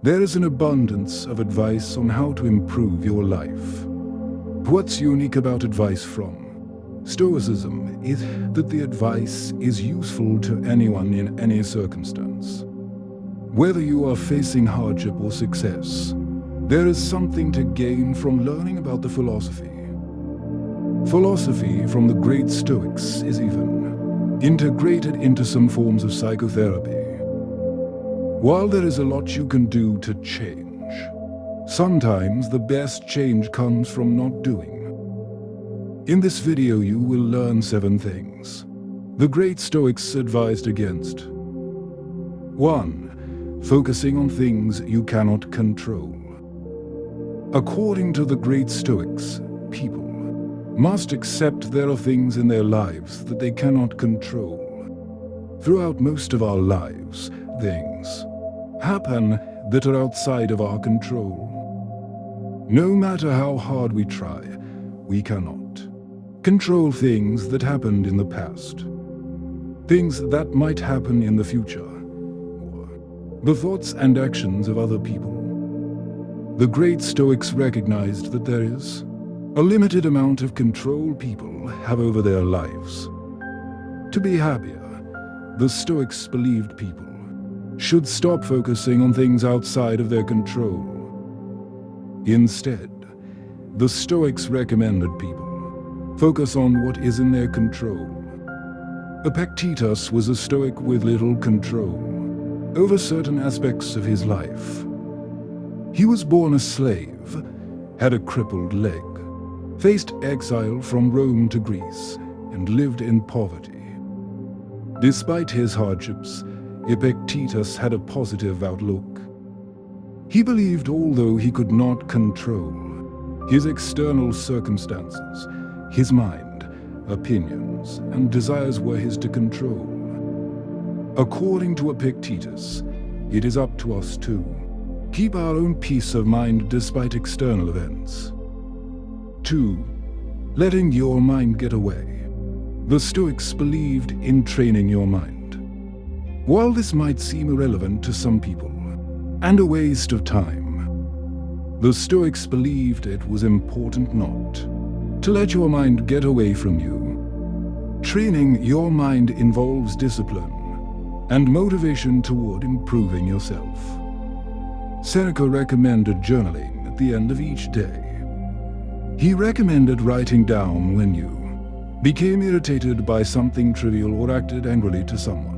There is an abundance of advice on how to improve your life. What's unique about advice from Stoicism is that the advice is useful to anyone in any circumstance. Whether you are facing hardship or success, there is something to gain from learning about the philosophy. Philosophy from the great Stoics is even integrated into some forms of psychotherapy. While there is a lot you can do to change, sometimes the best change comes from not doing. In this video you will learn 7 things the great Stoics advised against. 1. Focusing on things you cannot control. According to the great Stoics, people must accept there are things in their lives that they cannot control. Throughout most of our lives, things happen that are outside of our control. No matter how hard we try, we cannot control things that happened in the past, things that might happen in the future, or the thoughts and actions of other people. The great Stoics recognized that there is a limited amount of control people have over their lives. To be happier, the Stoics believed people should stop focusing on things outside of their control. Instead, the Stoics recommended people focus on what is in their control. Epictetus was a Stoic with little control over certain aspects of his life. He was born a slave, had a crippled leg, faced exile from Rome to Greece, and lived in poverty. Despite his hardships, Epictetus had a positive outlook. He believed although he could not control his external circumstances, his mind, opinions, and desires were his to control. According to Epictetus, it is up to us to keep our own peace of mind despite external events. 2. Letting your mind get away. The Stoics believed in training your mind. While this might seem irrelevant to some people and a waste of time, the Stoics believed it was important not to let your mind get away from you. Training your mind involves discipline and motivation toward improving yourself. Seneca recommended journaling at the end of each day. He recommended writing down when you became irritated by something trivial or acted angrily to someone.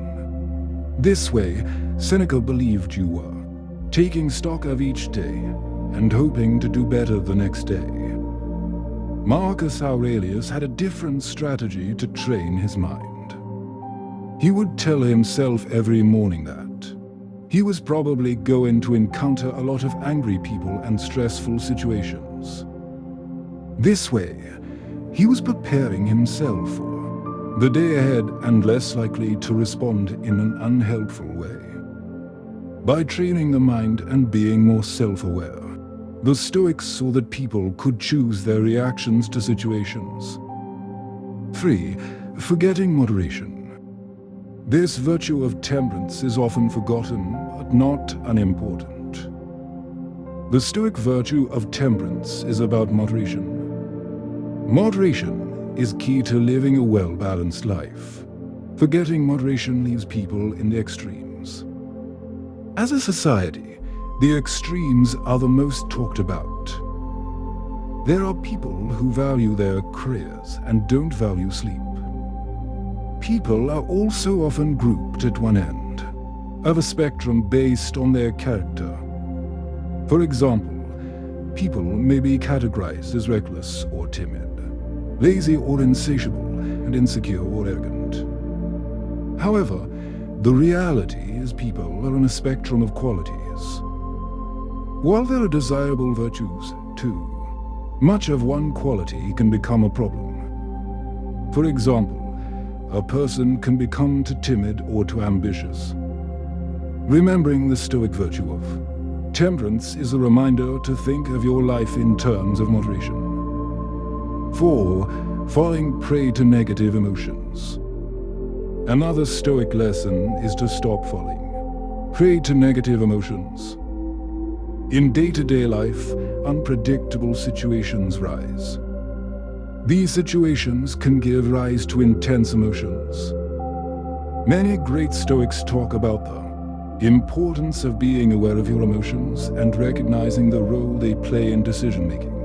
This way, Seneca believed you were taking stock of each day and hoping to do better the next day. Marcus Aurelius had a different strategy to train his mind. He would tell himself every morning that he was probably going to encounter a lot of angry people and stressful situations. This way, he was preparing himself for the day ahead and less likely to respond in an unhelpful way. By training the mind and being more self-aware, the Stoics saw that people could choose their reactions to situations. 3. Forgetting moderation. This virtue of temperance is often forgotten, but not unimportant. The Stoic virtue of temperance is about moderation. Moderation is key to living a well-balanced life. Forgetting moderation leaves people in the extremes. As a society, the extremes are the most talked about. There are people who value their careers and don't value sleep. People are also often grouped at one end of a spectrum based on their character. For example, people may be categorized as reckless or timid, lazy or insatiable, and insecure or arrogant. However, the reality is people are on a spectrum of qualities. While there are desirable virtues, too, much of one quality can become a problem. For example, a person can become too timid or too ambitious. Remembering the Stoic virtue of temperance is a reminder to think of your life in terms of moderation. 4. Falling prey to negative emotions. Another Stoic lesson is to stop falling prey to negative emotions. In day-to-day life, unpredictable situations rise. These situations can give rise to intense emotions. Many great Stoics talk about the importance of being aware of your emotions and recognizing the role they play in decision-making.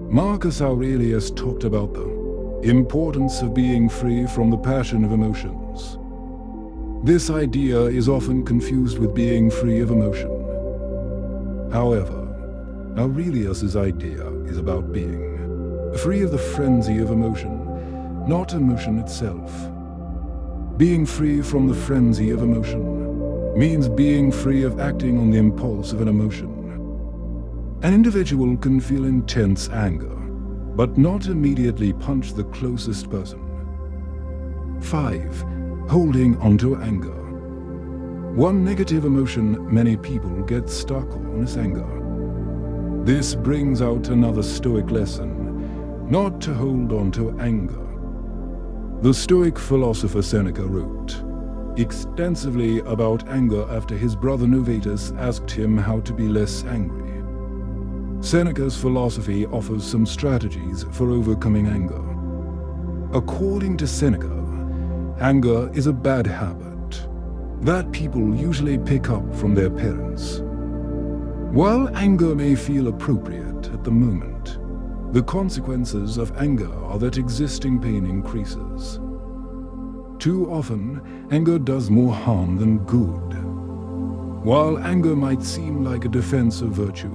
Marcus Aurelius talked about the importance of being free from the passion of emotions. This idea is often confused with being free of emotion. However, Aurelius's idea is about being free of the frenzy of emotion, not emotion itself. Being free from the frenzy of emotion means being free of acting on the impulse of an emotion. An individual can feel intense anger, but not immediately punch the closest person. 5. Holding onto anger. One negative emotion many people get stuck on is anger. This brings out another Stoic lesson, not to hold on to anger. The Stoic philosopher Seneca wrote extensively about anger after his brother Novatus asked him how to be less angry. Seneca's philosophy offers some strategies for overcoming anger. According to Seneca, anger is a bad habit that people usually pick up from their parents. While anger may feel appropriate at the moment, the consequences of anger are that existing pain increases. Too often, anger does more harm than good. While anger might seem like a defense of virtue,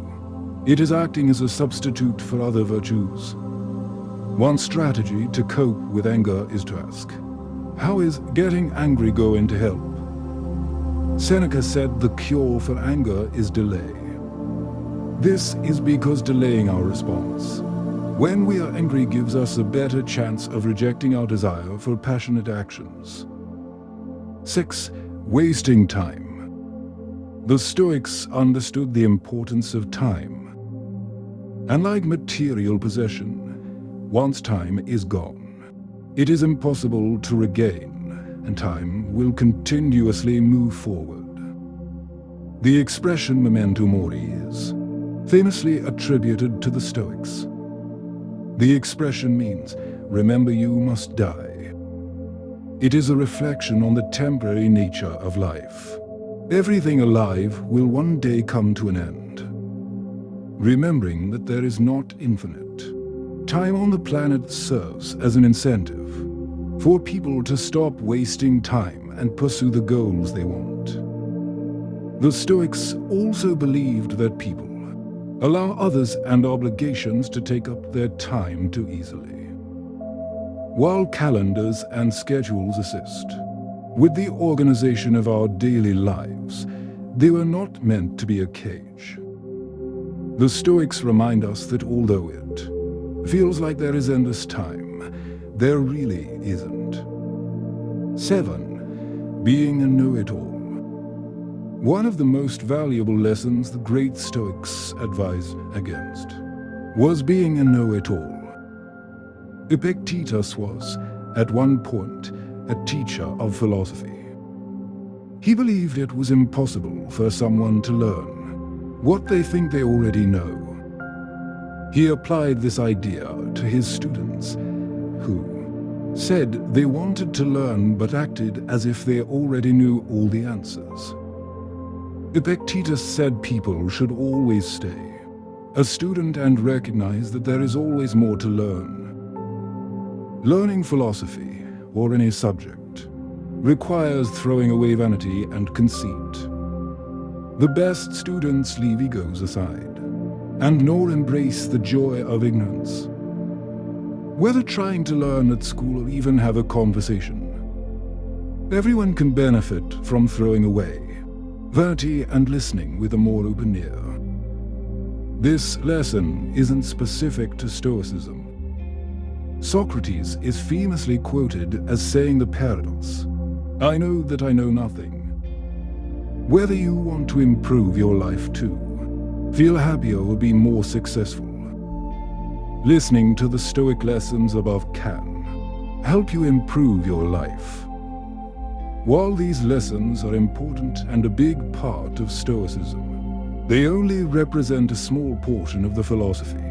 it is acting as a substitute for other virtues. One strategy to cope with anger is to ask, how is getting angry going to help? Seneca said the cure for anger is delay. This is because delaying our response when we are angry gives us a better chance of rejecting our desire for passionate actions. 6. Wasting time. The Stoics understood the importance of time. Unlike material possession, once time is gone, it is impossible to regain, and time will continuously move forward. The expression memento mori is famously attributed to the Stoics. The expression means, remember you must die. It is a reflection on the temporary nature of life. Everything alive will one day come to an end. Remembering that there is not infinite, time on the planet serves as an incentive for people to stop wasting time and pursue the goals they want. The Stoics also believed that people allow others and obligations to take up their time too easily. While calendars and schedules assist with the organization of our daily lives, they were not meant to be a cage. The Stoics remind us that although it feels like there is endless time, there really isn't. 7. Being a know-it-all. One of the most valuable lessons the great Stoics advised against was being a know-it-all. Epictetus was, at one point, a teacher of philosophy. He believed it was impossible for someone to learn what they think they already know. He applied this idea to his students, who said they wanted to learn but acted as if they already knew all the answers. Epictetus said people should always stay a student and recognize that there is always more to learn. Learning philosophy, or any subject, requires throwing away vanity and conceit. The best students leave egos aside, and nor embrace the joy of ignorance. Whether trying to learn at school or even have a conversation, everyone can benefit from throwing away vanity and listening with a more open ear. This lesson isn't specific to Stoicism. Socrates is famously quoted as saying the paradox, "I know that I know nothing." Whether you want to improve your life too, feel happier or be more successful, listening to the Stoic lessons above can help you improve your life. While these lessons are important and a big part of Stoicism, They only represent a small portion of the philosophy.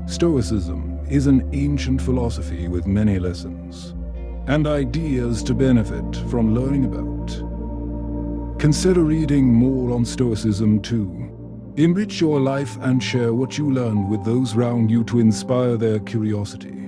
Stoicism is an ancient philosophy with many lessons and ideas to benefit from learning about. Consider reading more on Stoicism too. Enrich your life and share what you learned with those around you to inspire their curiosity.